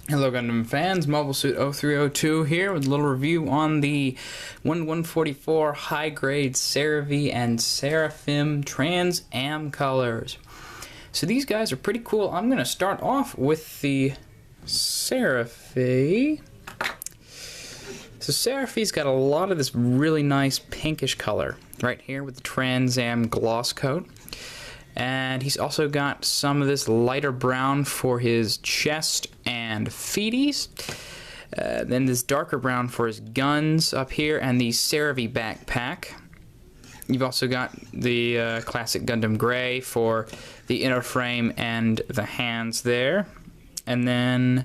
Hello Gundam fans, Mobile Suit 0302 here with a little review on the 1144 high-grade Seravee and Seraphim Trans Am colors. So these guys are pretty cool. I'm going to start off with the Seravee. So Seraphee's got a lot of this really nice pinkish color right here with the Trans Am gloss coat. And he's also got some of this lighter brown for his chest and feeties. Then this darker brown for his guns up here and the Seravee backpack. You've also got the classic Gundam gray for the inner frame and the hands there. And then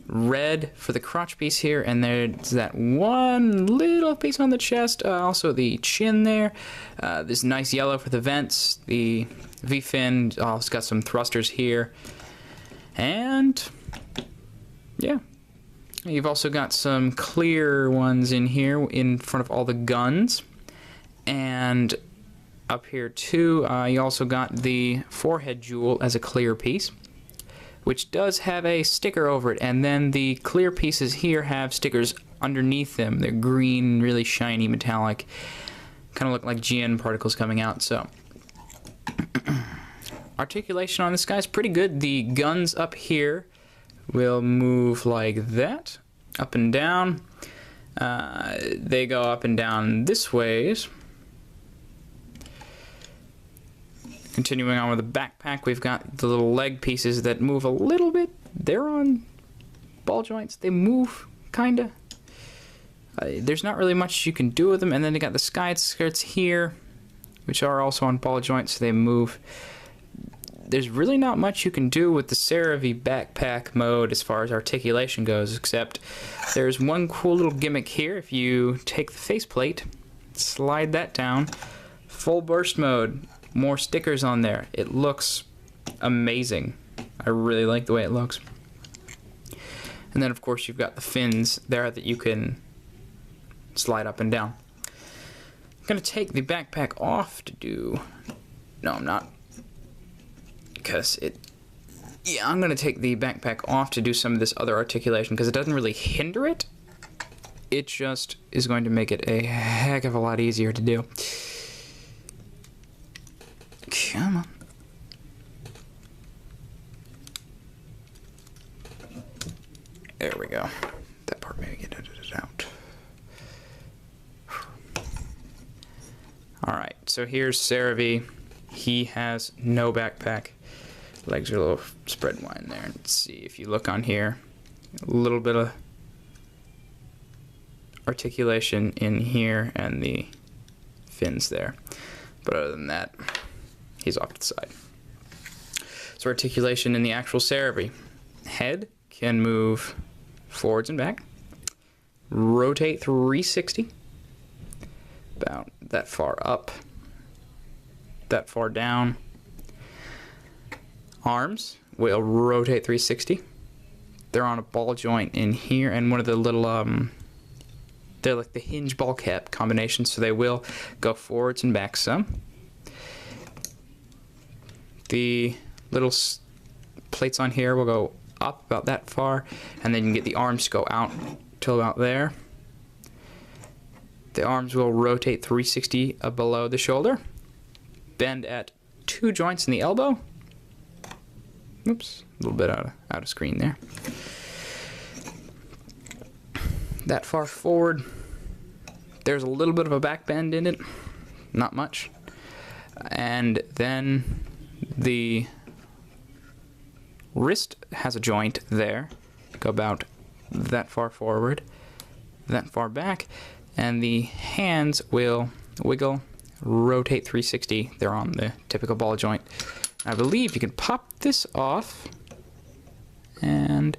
red for the crotch piece here, and there's that one little piece on the chest, also the chin there. This nice yellow for the vents, the V-fin, it's got some thrusters here, and yeah, you've also got some clear ones in here in front of all the guns, and up here too, you also got the forehead jewel as a clear piece, which does have a sticker over it, and then the clear pieces here have stickers underneath them. They're green, really shiny, metallic, kind of look like GN particles coming out. So articulation on this guy's pretty good. The guns up here will move like that, up and down. They go up and down this ways. Continuing on with the backpack, we've got the little leg pieces that move a little bit. They're on ball joints. They move, kinda. There's not really much you can do with them. And then they got the side skirts here, which are also on ball joints, so they move. There's really not much you can do with the Seravee backpack mode as far as articulation goes, except there's one cool little gimmick here. If you take the faceplate, slide that down, full burst mode. More stickers on there. It looks amazing. I really like the way it looks. And then of course you've got the fins there that you can slide up and down. I'm gonna take the backpack off to do... No, I'm not. Because it... Yeah, I'm gonna take the backpack off to do some of this other articulation because it doesn't really hinder it. It just is going to make it a heck of a lot easier to do. Come on. There we go. That part, maybe get it out. Alright, so here's Seravee. He has no backpack. Legs are a little spread wide there. Let's see if you look on here. A little bit of articulation in here and the fins there. But other than that, he's off to the side. So articulation in the actual Seravee. Head can move forwards and back. Rotate 360. About that far up. That far down. Arms will rotate 360. They're on a ball joint in here, and one of the little they're like the hinge ball cap combination, so they will go forwards and back some. The little plates on here will go up about that far, and then you can get the arms to go out till about there. The arms will rotate 360 below the shoulder, bend at 2 joints in the elbow. Oops, a little bit out of screen there. That far forward. There's a little bit of a back bend in it, not much. And then the wrist has a joint there, go about that far forward, that far back, and the hands will wiggle, rotate 360. They're on the typical ball joint. I believe you can pop this off, and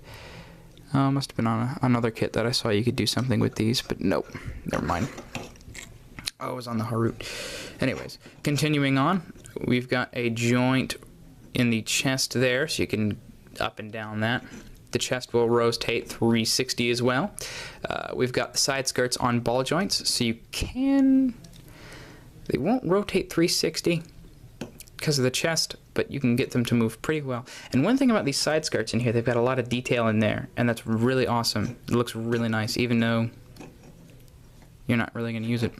must have been on another kit that I saw you could do something with these, but nope, never mind. Oh, it was on the Harut. Anyways, continuing on, we've got a joint in the chest there, so you can up and down that. The chest will rotate 360 as well. We've got the side skirts on ball joints, so you can... They won't rotate 360. because of the chest, but you can get them to move pretty well. And one thing about these side skirts in here, they've got a lot of detail in there, and that's really awesome. It looks really nice, even though you're not really going to use it.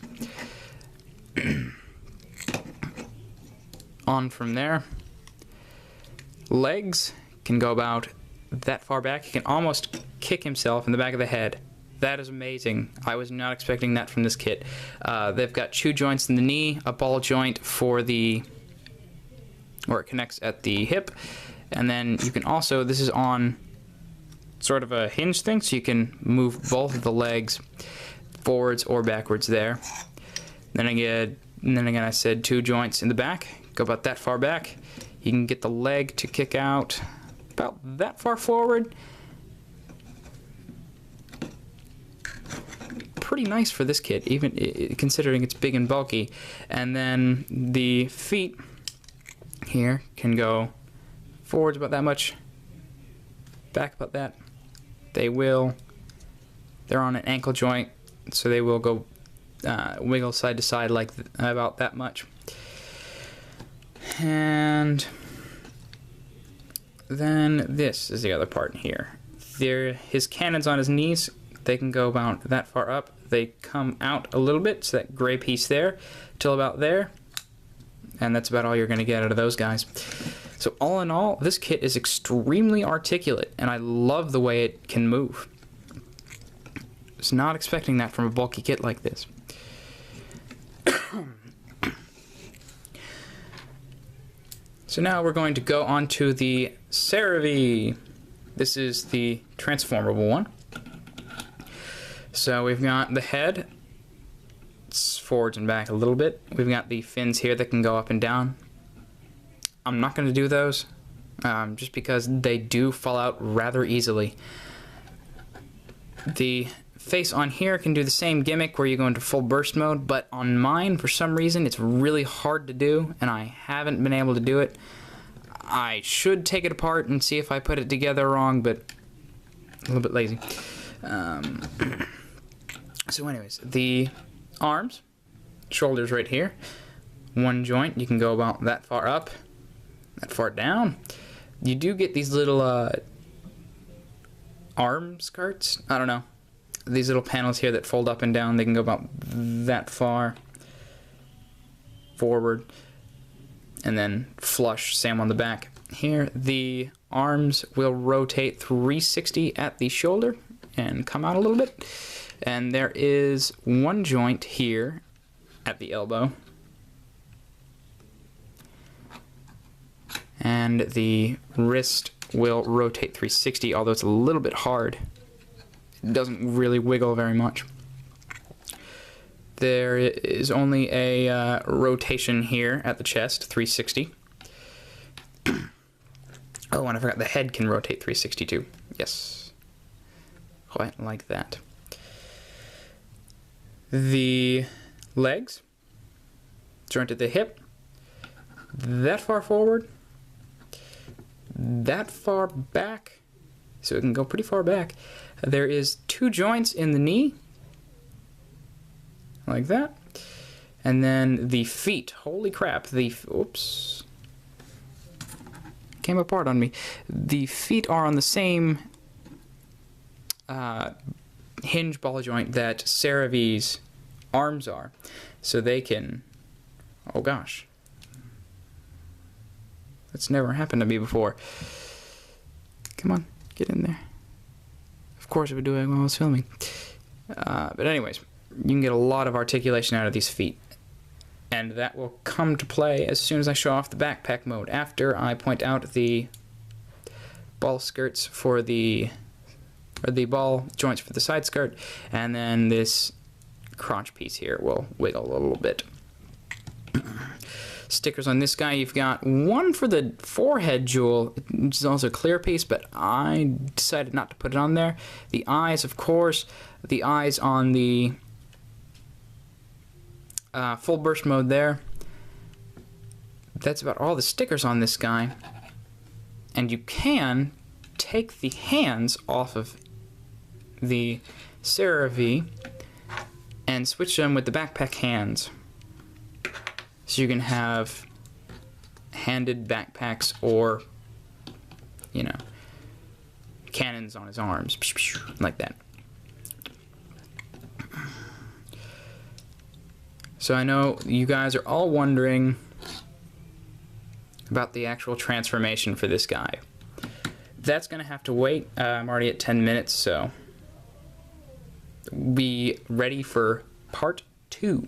On from there. Legs can go about that far back. He can almost kick himself in the back of the head. That is amazing. I was not expecting that from this kit. They've got chew joints in the knee, a ball joint for the, where it connects at the hip, and then you can also, this is on sort of a hinge thing, so you can move both of the legs forwards or backwards there. Then again, I said 2 joints in the back, go about that far back. You can get the leg to kick out about that far forward. Pretty nice for this kit, even considering it's big and bulky. And then the feet here can go forwards about that much, back about that. They're on an ankle joint, so they will go wiggle side to side like about that much. And then this is the other part here. His cannons on his knees, they can go about that far up. They come out a little bit, so that gray piece there, till about there. And that's about all you're going to get out of those guys. So all in all, this kit is extremely articulate, and I love the way it can move. I was not expecting that from a bulky kit like this. So now we're going to go on to the Seravee. This is the transformable one. So we've got the head, it's forwards and back a little bit. We've got the fins here that can go up and down. I'm not going to do those, just because they do fall out rather easily. The face on here can do the same gimmick where you go into full burst mode, but on mine, for some reason, it's really hard to do, and I haven't been able to do it. I should take it apart and see if I put it together wrong, but a little bit lazy. So anyways, the arms, shoulders right here, 1 joint, you can go about that far up, that far down. You do get these little arm skirts, I don't know, these little panels here that fold up and down. They can go about that far forward and then flush, same on the back. Here the arms will rotate 360 at the shoulder and come out a little bit. And there is 1 joint here at the elbow. And the wrist will rotate 360, although it's a little bit hard. It doesn't really wiggle very much. There is only a rotation here at the chest, 360. Oh, and I forgot the head can rotate 360 too. Yes. Quite like that. The legs, joint at the hip, that far forward, that far back, so it can go pretty far back. There is 2 joints in the knee, like that, and then the feet, holy crap, oops, came apart on me. The feet are on the same hinge ball joint that Seravee's arms are, so they can, oh gosh, that's never happened to me before. Come on, get in there. Of course it would do it while I was filming. But anyways, you can get a lot of articulation out of these feet, and that will come to play as soon as I show off the backpack mode, after I point out the ball skirts for the ball joints for the side skirt, and then this crotch piece here will wiggle a little bit. Stickers on this guy, you've got 1 for the forehead jewel, which is also a clear piece, but I decided not to put it on there. The eyes, of course, the eyes on the full burst mode there. That's about all the stickers on this guy. And you can take the hands off of the Seravee and switch them with the backpack hands. So you can have two-handed backpacks or, you know, cannons on his arms, like that. So I know you guys are all wondering about the actual transformation for this guy. That's going to have to wait. I'm already at 10 minutes, so be ready for part 2.